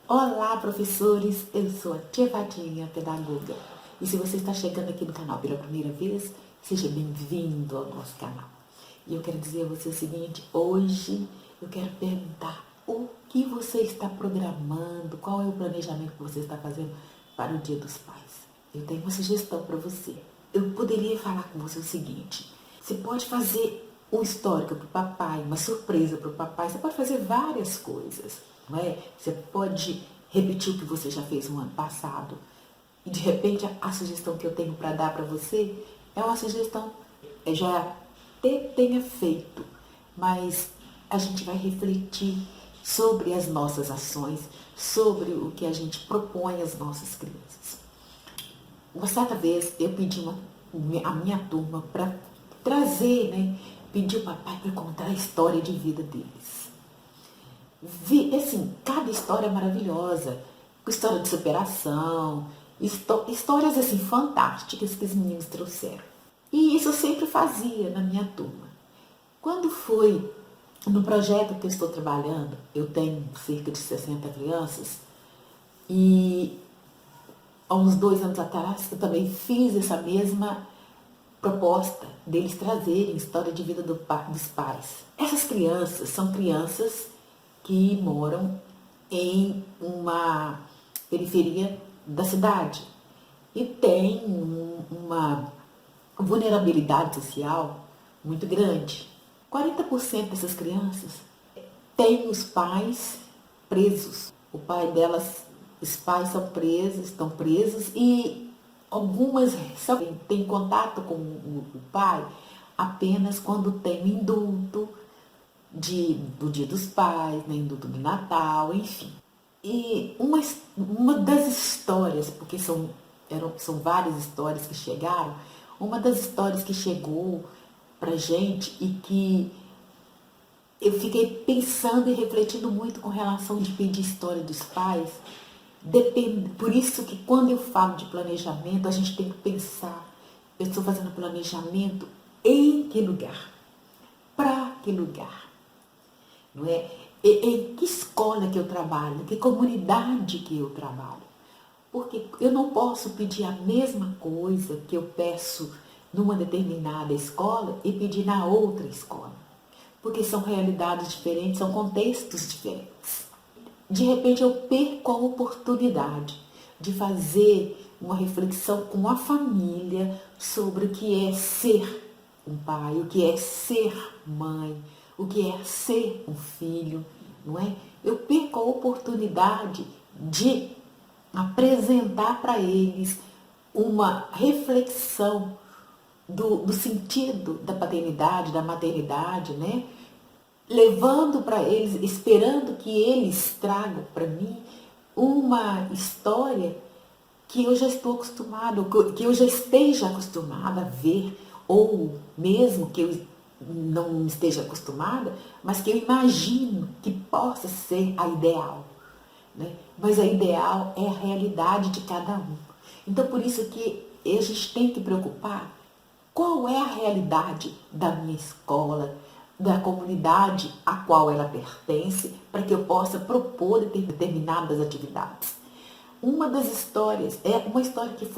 Olá, professores! Eu sou a Tia Vadinha, pedagoga. E se você está chegando aqui no canal pela primeira vez, seja bem-vindo ao nosso canal. E eu quero dizer a você o seguinte, hoje eu quero perguntar o que você está programando, qual é o planejamento que você está fazendo para o Dia dos Pais. Eu tenho uma sugestão para você. Eu poderia falar com você o seguinte, você pode fazer um histórico para o papai, uma surpresa para o papai, você pode fazer várias coisas, não é? Você pode repetir o que você já fez no ano passado. E de repente a sugestão que eu tenho para dar para você é uma sugestão já até tenha feito, mas a gente vai refletir sobre as nossas ações, sobre o que a gente propõe às nossas crianças. Uma certa vez eu pedi a minha turma para trazer, pedir o papai para contar a história de vida deles. Assim, cada história é maravilhosa, história de superação, histórias assim fantásticas que os meninos trouxeram. E isso eu sempre fazia na minha turma. Quando foi no projeto que eu estou trabalhando, eu tenho cerca de 60 crianças, e há uns 2 anos atrás eu também fiz essa mesma proposta deles trazerem história de vida dos pais. Essas crianças são crianças que moram em uma periferia da cidade e têm uma vulnerabilidade social muito grande. 40% dessas crianças têm os pais presos. Os pais são presos, estão presos, e algumas só têm contato com o pai apenas quando tem um indulto do Dia dos Pais, indulto do Natal, enfim. E uma das histórias, porque são várias histórias que chegaram, uma das histórias que chegou pra gente e que eu fiquei pensando e refletindo muito com relação de pedir história dos pais, por isso que quando eu falo de planejamento, a gente tem que pensar, eu estou fazendo planejamento em que lugar? Para que lugar? Não é? Em que escola que eu trabalho? Em que comunidade que eu trabalho? Porque eu não posso pedir a mesma coisa que eu peço numa determinada escola e pedir na outra escola. Porque são realidades diferentes, são contextos diferentes. De repente eu perco a oportunidade de fazer uma reflexão com a família sobre o que é ser um pai, o que é ser mãe, o que é ser um filho, não é? Eu perco a oportunidade de apresentar para eles uma reflexão do sentido da paternidade, da maternidade, né? Levando para eles, esperando que eles tragam para mim uma história que eu já estou acostumado, que eu já esteja acostumada a ver, ou mesmo que eu não esteja acostumada, mas que eu imagino que possa ser a ideal. Né? Mas a ideal é a realidade de cada um. Então, por isso que a gente tem que preocupar qual é a realidade da minha escola, da comunidade a qual ela pertence, para que eu possa propor determinadas atividades. Uma das histórias, é uma história que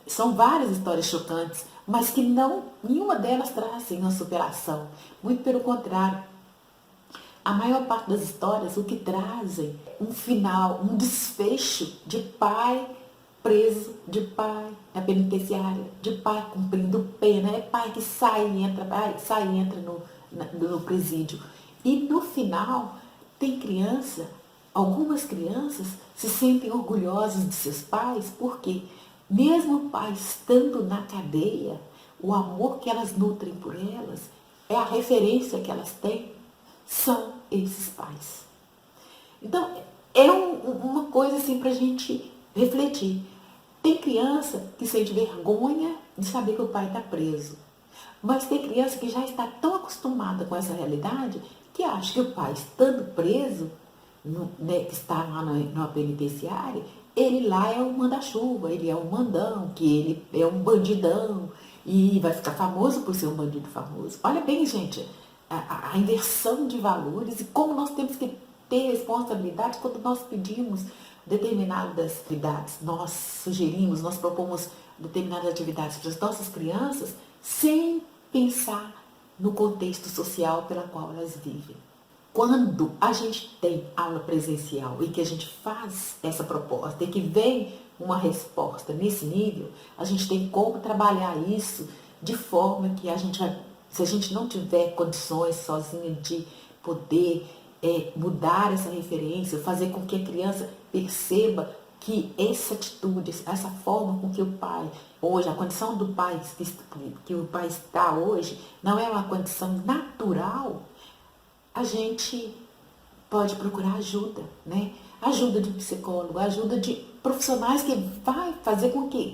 são várias histórias chocantes, mas que nenhuma delas trazem uma superação. Muito pelo contrário, a maior parte das histórias, o que trazem um final, um desfecho de pai preso, de pai na penitenciária, de pai cumprindo pena, é pai que sai e entra no presídio. E no final, tem algumas crianças se sentem orgulhosas de seus pais, porque mesmo o pai estando na cadeia, o amor que elas nutrem por elas, é a referência que elas têm, são esses pais. Então, é uma coisa assim para a gente refletir. Tem criança que sente vergonha de saber que o pai está preso. Mas tem criança que já está tão acostumada com essa realidade que acha que o pai, estando preso, que está lá numa penitenciária, ele lá é o manda-chuva, ele é o mandão, que ele é um bandidão e vai ficar famoso por ser um bandido famoso. Olha bem, gente, a inversão de valores e como nós temos que ter responsabilidade quando nós pedimos determinadas atividades, nós sugerimos, nós propomos determinadas atividades para as nossas crianças sem pensar no contexto social pela qual elas vivem. Quando a gente tem aula presencial e que a gente faz essa proposta e que vem uma resposta nesse nível, a gente tem como trabalhar isso de forma que a gente vai, se a gente não tiver condições sozinha de poder mudar essa referência, fazer com que a criança perceba que essa atitude, essa forma com que o pai, hoje, a condição do pai, que o pai está hoje, não é uma condição natural, a gente pode procurar ajuda, né? Ajuda de um psicólogo, ajuda de profissionais que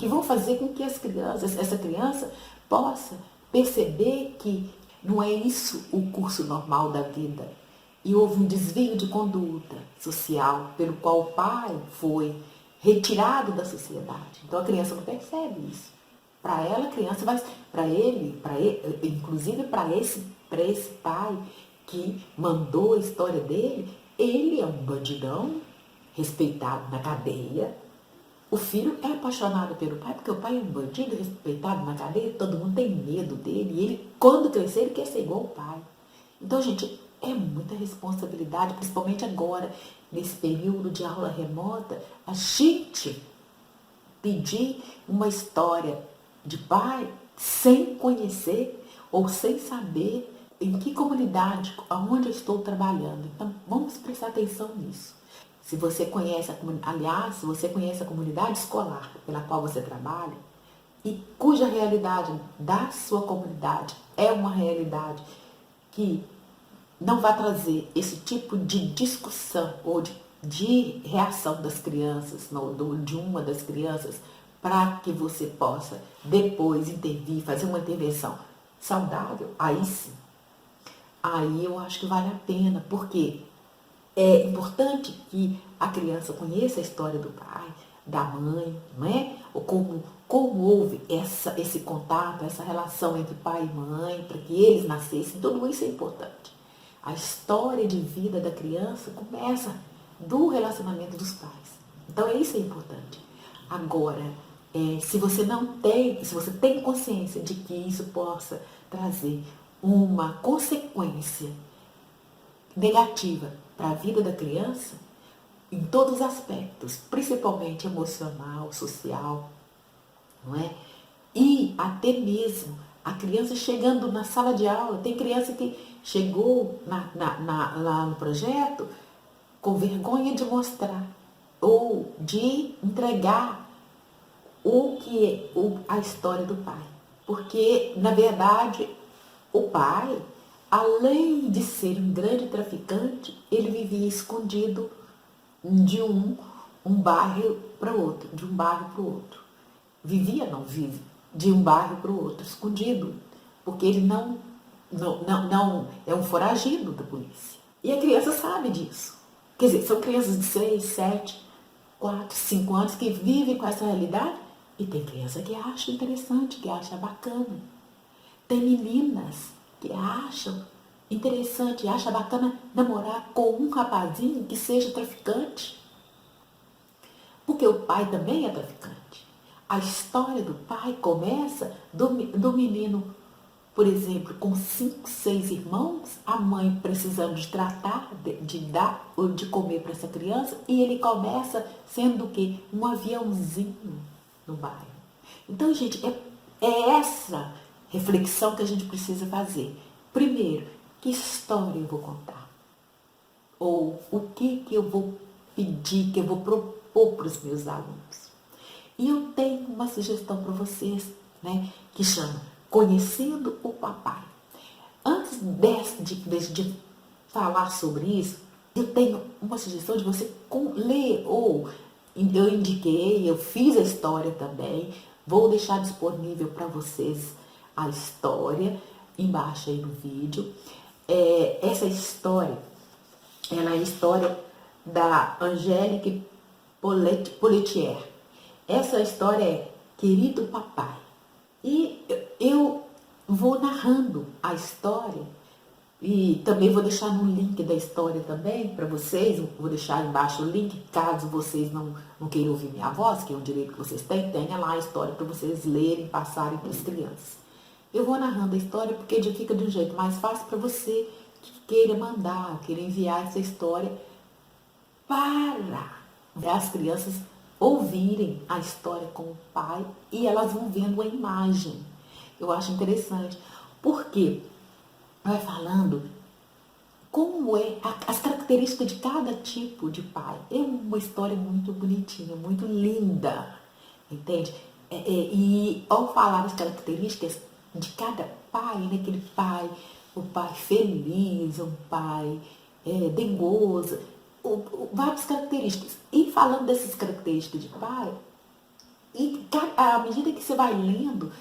vão fazer com que essa criança possa perceber que não é isso o curso normal da vida. E houve um desvio de conduta social pelo qual o pai foi retirado da sociedade. Então a criança não percebe isso. Para ela, a criança vai, inclusive para esse pai que mandou a história dele, ele é um bandidão respeitado na cadeia. O filho é apaixonado pelo pai, porque o pai é um bandido respeitado na cadeia, todo mundo tem medo dele, e ele, quando crescer, ele quer ser igual ao pai. Então, gente, é muita responsabilidade, principalmente agora, nesse período de aula remota, a gente pedir uma história de pai sem conhecer ou sem saber em que comunidade, aonde eu estou trabalhando. Então, vamos prestar atenção nisso. Se você conhece se você conhece a comunidade escolar pela qual você trabalha e cuja realidade da sua comunidade é uma realidade que não vai trazer esse tipo de discussão ou de reação das crianças, de uma das crianças, para que você possa depois intervir, fazer uma intervenção saudável, aí sim. Aí eu acho que vale a pena, porque é importante que a criança conheça a história do pai, da mãe, não é? Ou como houve esse contato, essa relação entre pai e mãe, para que eles nascessem, tudo isso é importante. A história de vida da criança começa do relacionamento dos pais. Então, isso é importante. Agora, se você tem consciência de que isso possa trazer uma consequência negativa para a vida da criança, em todos os aspectos, principalmente emocional, social, não é? E até mesmo a criança chegando na sala de aula, tem criança que chegou lá no projeto com vergonha de mostrar ou de entregar a história do pai. Porque, na verdade, o pai, além de ser um grande traficante, ele vivia escondido de um bairro para o outro, de um bairro para o outro. Vive de um bairro para o outro, escondido, porque ele não é um foragido da polícia. E a criança sabe disso. Quer dizer, são crianças de 6, 7, 4, 5 anos que vivem com essa realidade, e tem criança que acha interessante, que acha bacana. Tem meninas que acham interessante, acham bacana namorar com um rapazinho que seja traficante. Porque o pai também é traficante. A história do pai começa do menino, por exemplo, com 5, 6 irmãos, a mãe precisando de tratar, de dar ou de comer para essa criança, e ele começa sendo o quê? Um aviãozinho no bairro. Então, gente, é essa reflexão que a gente precisa fazer. Primeiro, que história eu vou contar? Ou o que eu vou pedir, que eu vou propor para os meus alunos? E eu tenho uma sugestão para vocês, né, que chama Conhecendo o Papai. Antes de falar sobre isso, eu tenho uma sugestão de você ler, ou eu indiquei, eu fiz a história também, vou deixar disponível para vocês a história embaixo aí no vídeo. Essa história, ela é a história da Angélique Polletier. Essa história é Querido Papai. E eu vou narrando a história E também vou deixar no link da história também para vocês, vou deixar embaixo o link, caso vocês não queiram ouvir minha voz, que é um direito que vocês têm, tenha lá a história para vocês lerem, passarem para as crianças. Eu vou narrando a história porque fica de um jeito mais fácil para você que queira mandar, queira enviar essa história para as crianças ouvirem a história com o pai e elas vão vendo a imagem. Eu acho interessante, porque vai falando como é as características de cada tipo de pai. É uma história muito bonitinha, muito linda, entende? E ao falar as características de cada pai, né? Aquele pai, o pai feliz, um pai dengoso, várias características. E falando dessas características de pai, e à medida que você vai lendo,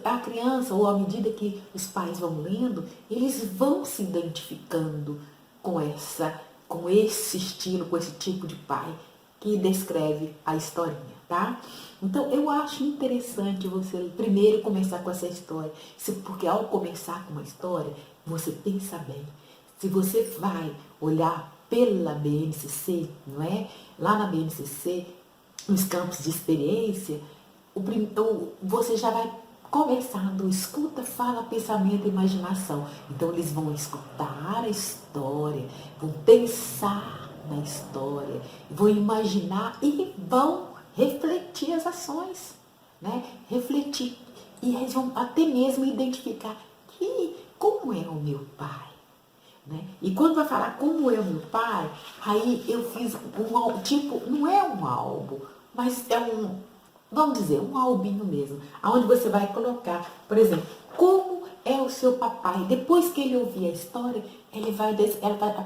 a criança, ou à medida que os pais vão lendo, eles vão se identificando com esse estilo, com esse tipo de pai que descreve a historinha, tá? Então, eu acho interessante você primeiro começar com essa história, porque ao começar com uma história, você pensa bem. Se você vai olhar pela BNCC, não é? Lá na BNCC, nos campos de experiência, você já vai conversando, escuta, fala, pensamento, imaginação. Então eles vão escutar a história, vão pensar na história, vão imaginar e vão refletir as ações, né? Refletir. E eles vão até mesmo identificar como é o meu pai. Né? E quando vai falar como é o meu pai, aí eu fiz tipo, não é um álbum, mas é vamos dizer, um albinho mesmo, onde você vai colocar, por exemplo, como é o seu papai. Depois que ele ouvir a história,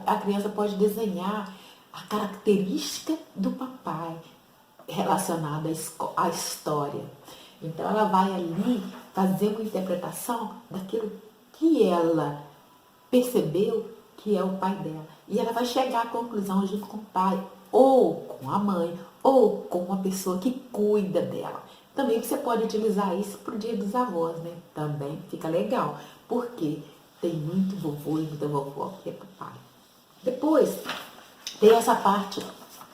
a criança pode desenhar a característica do papai relacionada à história. Então ela vai ali fazer uma interpretação daquilo que ela percebeu que é o pai dela. E ela vai chegar à conclusão junto com o pai, ou com a mãe, ou com uma pessoa que cuida dela. Também você pode utilizar isso para o dia dos avós, né? Também fica legal, porque tem muito vovô e muita vovó que é pro pai. Depois, tem essa parte,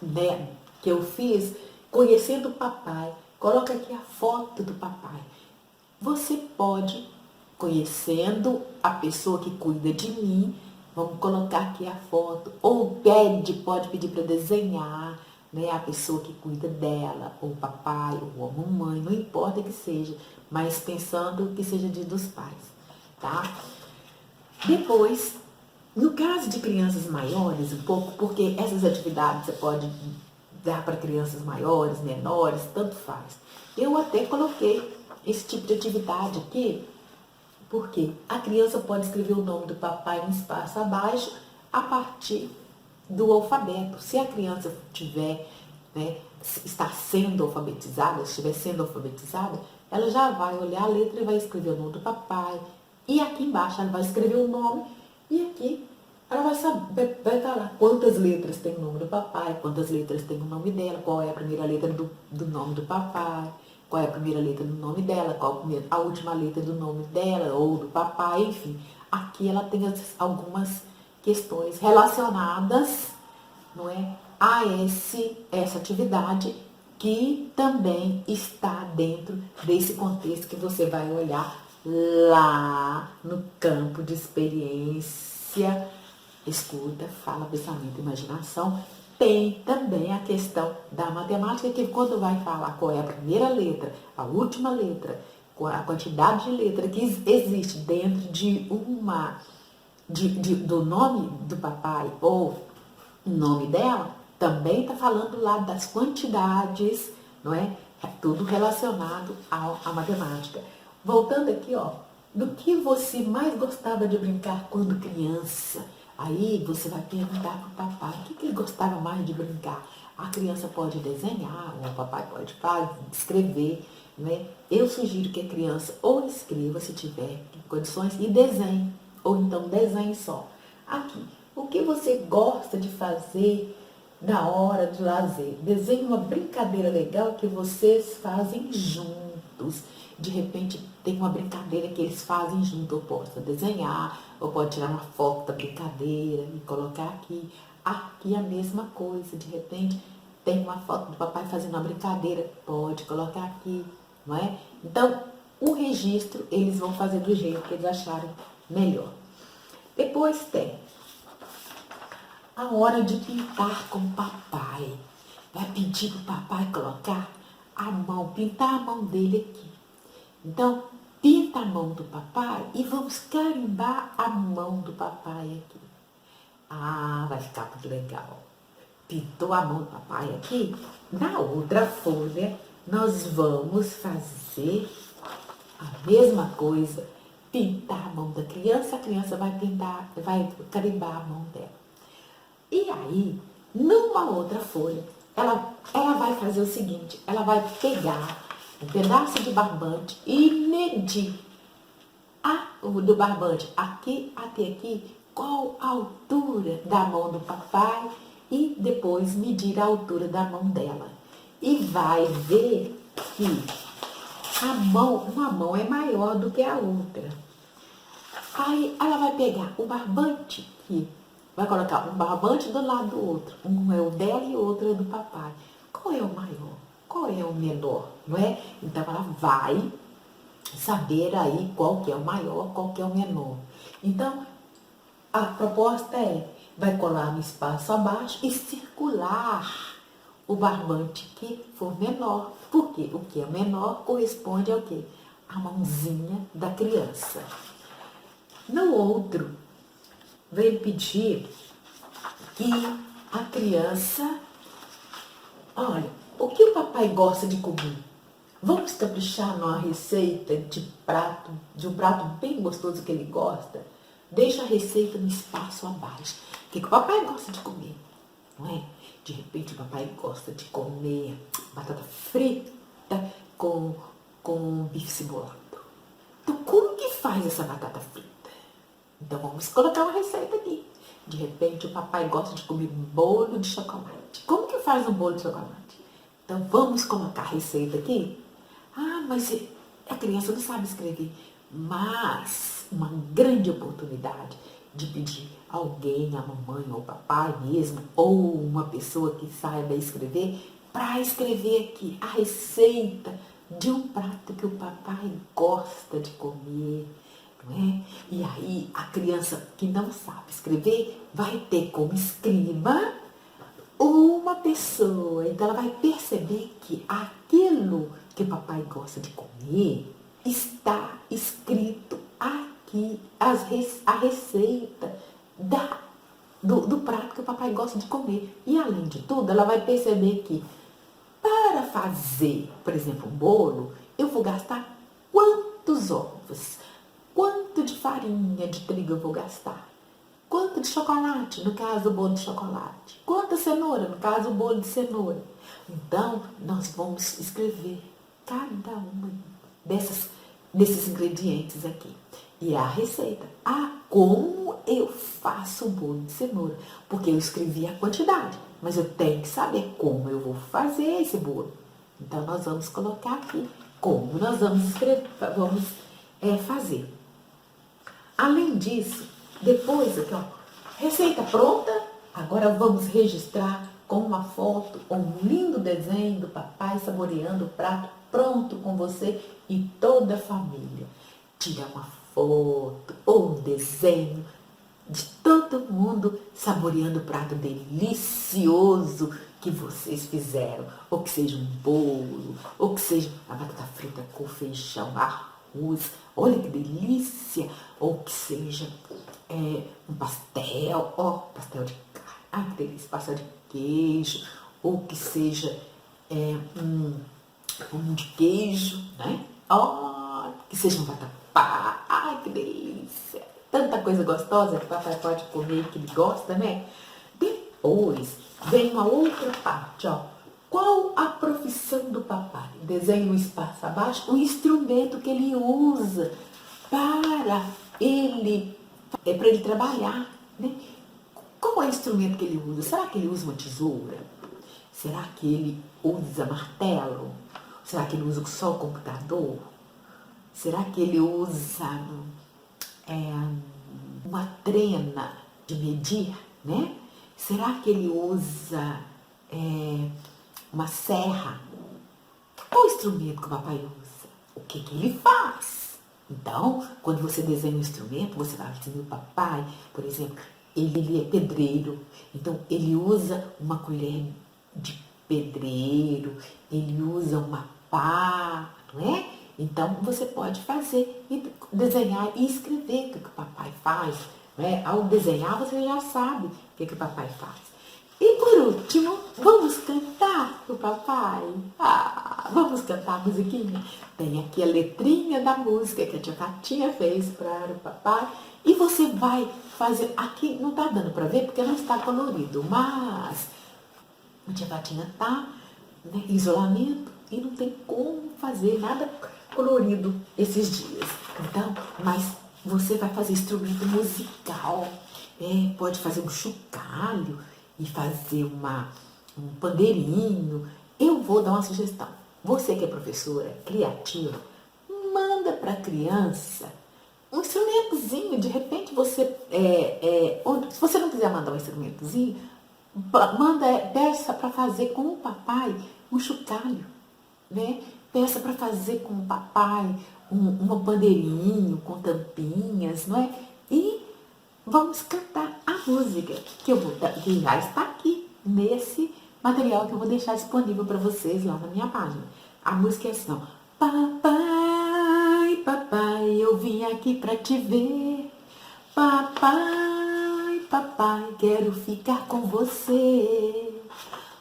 né, que eu fiz, conhecendo o papai. Coloca aqui a foto do papai. Você pode, conhecendo a pessoa que cuida de mim, vamos colocar aqui a foto, ou pode pedir para desenhar, né, a pessoa que cuida dela, ou o papai, ou a mamãe, não importa que seja, mas pensando que seja dia dos pais, tá? Depois, no caso de crianças maiores, um pouco, porque essas atividades você pode dar para crianças maiores, menores, tanto faz. Eu até coloquei esse tipo de atividade aqui, porque a criança pode escrever o nome do papai em espaço abaixo a partir do alfabeto. Se a criança tiver, né, está sendo alfabetizada, estiver sendo alfabetizada, ela já vai olhar a letra e vai escrever o nome do papai. E aqui embaixo ela vai escrever o nome e aqui ela vai saber, vai falar quantas letras tem o nome do papai, quantas letras tem o nome dela, qual é a primeira letra do nome do papai, qual é a primeira letra do nome dela, qual a última letra do nome dela ou do papai, enfim. Aqui ela tem algumas questões relacionadas, não é, a essa atividade que também está dentro desse contexto que você vai olhar lá no campo de experiência, escuta, fala, pensamento, imaginação. Tem também a questão da matemática, que quando vai falar qual é a primeira letra, a última letra, a quantidade de letra que existe dentro de do nome do papai ou nome dela, também está falando lá das quantidades, não é? É tudo relacionado à matemática. Voltando aqui, ó, do que você mais gostava de brincar quando criança? Aí você vai perguntar para o papai o que ele gostava mais de brincar. A criança pode desenhar, ou o papai pode escrever, né? Eu sugiro que a criança ou escreva, se tiver condições, e desenhe, ou então desenhe só. Aqui, o que você gosta de fazer na hora de lazer? Desenhe uma brincadeira legal que vocês fazem juntos. juntos. De repente tem uma brincadeira que eles fazem junto, ou posso desenhar, ou pode tirar uma foto da brincadeira e colocar aqui. Aqui a mesma coisa, de repente tem uma foto do papai fazendo uma brincadeira, pode colocar aqui, não é? Então, o registro eles vão fazer do jeito que eles acharem melhor. Depois tem a hora de pintar com o papai. Vai pedir para o papai colocar a mão, pintar a mão dele aqui. Então, pinta a mão do papai e vamos carimbar a mão do papai aqui. Ah, vai ficar muito legal. Pintou a mão do papai aqui? Na outra folha, nós vamos fazer a mesma coisa. Pintar a mão da criança, a criança vai pintar, vai carimbar a mão dela. E aí, numa outra folha, ela vai fazer o seguinte, ela vai pegar um pedaço de barbante e medir do barbante aqui até aqui, qual a altura da mão do papai e depois medir a altura da mão dela. E vai ver que uma mão é maior do que a outra. Aí ela vai pegar o barbante aqui, vai colocar um barbante do lado do outro. Um é o dela e o outro é do papai. Qual é o maior? Qual é o menor? Não é? Então ela vai saber aí qual que é o maior, qual que é o menor. Então, a proposta vai colar no espaço abaixo e circular o barbante que for menor. Porque o que é menor corresponde ao quê? A mãozinha da criança. No outro, vem pedir que a criança, olha, o que o papai gosta de comer? Vamos caprichar numa receita de um prato bem gostoso que ele gosta? Deixa a receita no espaço abaixo. O que o papai gosta de comer? Não é? De repente o papai gosta de comer batata frita com bife cebolado. Então como que faz essa batata frita? Então vamos colocar uma receita aqui. De repente o papai gosta de comer bolo de chocolate. Como que faz um bolo de chocolate? Então vamos colocar a receita aqui. Ah, mas a criança não sabe escrever. Mas uma grande oportunidade de pedir alguém, a mamãe ou o papai mesmo, ou uma pessoa que saiba escrever, para escrever aqui a receita de um prato que o papai gosta de comer. Não é? E aí a criança que não sabe escrever vai ter como escriba uma pessoa. Então ela vai perceber que aquilo que o papai gosta de comer está escrito aqui, a receita do prato que o papai gosta de comer. E além de tudo, ela vai perceber que para fazer, por exemplo, um bolo, eu vou gastar quantos ovos? Quanto de farinha de trigo eu vou gastar? Quanto de chocolate, no caso o bolo de chocolate? Quanta cenoura, no caso o bolo de cenoura? Então, nós vamos escrever cada uma desses ingredientes aqui. E a receita. Ah, como eu faço o bolo de cenoura? Porque eu escrevi a quantidade, mas eu tenho que saber como eu vou fazer esse bolo. Então, nós vamos colocar aqui como nós vamos fazer. Além disso, depois aqui, ó, receita pronta, agora vamos registrar com uma foto ou um lindo desenho do papai saboreando o prato pronto com você e toda a família. Tira uma foto ou um desenho de todo mundo saboreando o prato delicioso que vocês fizeram. Ou que seja um bolo, ou que seja a batata frita com feijão, arroz, olha que delícia! Ou que seja um pastel, pastel de carne, ai que delícia, pastel de queijo, ou que seja um de queijo, né? Que seja um vatapá, ai que delícia! Tanta coisa gostosa que o papai pode comer que ele gosta, né? Depois vem uma outra parte, ó. Qual a profissão do papai? Desenha no espaço abaixo o instrumento que ele usa para ele trabalhar, né? Qual é o instrumento que ele usa? Será que ele usa uma tesoura? Será que ele usa martelo? Será que ele usa só o computador? Será que ele usa uma trena de medir, né? Será que ele usa uma serra? Qual instrumento que o papai usa? O que ele faz? Então, quando você desenha um instrumento, você vai dizer, meu papai, por exemplo, ele é pedreiro, então ele usa uma colher de pedreiro, ele usa uma pá, não é? Então, você pode fazer, e desenhar e escrever o que o papai faz. Né? Ao desenhar, você já sabe o que o papai faz. E por último, vamos cantar o papai? Vamos cantar a musiquinha? Tem aqui a letrinha da música que a tia Fatinha fez para o papai. E você vai fazer, aqui não está dando para ver porque não está colorido, mas a tia Fatinha está em isolamento e não tem como fazer nada colorido esses dias. Então, mas você vai fazer instrumento musical, pode fazer um chocalho e fazer um pandeirinho. Eu vou dar uma sugestão. Você que é professora criativa, manda para a criança um instrumentozinho. De repente você, se você não quiser mandar um instrumentozinho, peça para fazer com o papai um chocalho, né? Peça para fazer com o papai um pandeirinho com tampinhas, não é? E vamos cantar a música que já está aqui nesse material que eu vou deixar disponível para vocês lá na minha página. A música é assim, ó. Papai, papai, eu vim aqui para te ver. Papai, papai, quero ficar com você.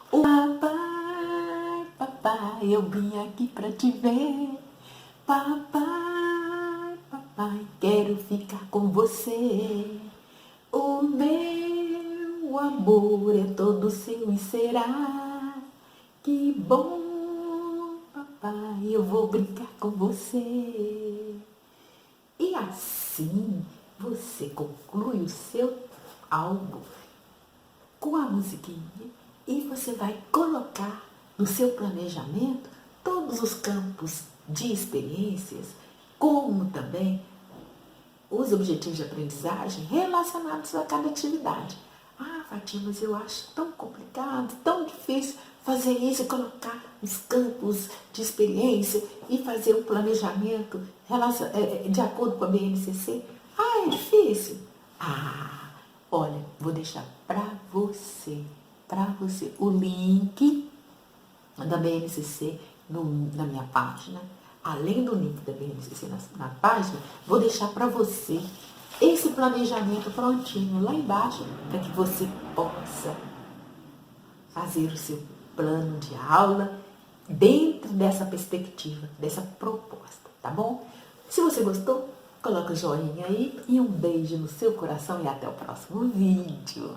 Papai, papai, eu vim aqui para te ver. Papai, papai, quero ficar com você. O meu amor é todo seu e será. Que bom, papai, eu vou brincar com você. E assim você conclui o seu álbum com a musiquinha e você vai colocar no seu planejamento todos os campos de experiências, como também os objetivos de aprendizagem relacionados a cada atividade. Fatinha, mas eu acho tão complicado, tão difícil fazer isso e colocar os campos de experiência e fazer um planejamento de acordo com a BNCC. É difícil. Olha, vou deixar para você o link da BNCC na minha página. Além do link da BNCC na página, vou deixar para você esse planejamento prontinho lá embaixo, para que você possa fazer o seu plano de aula dentro dessa perspectiva, dessa proposta, tá bom? Se você gostou, coloca o joinha aí e um beijo no seu coração e até o próximo vídeo.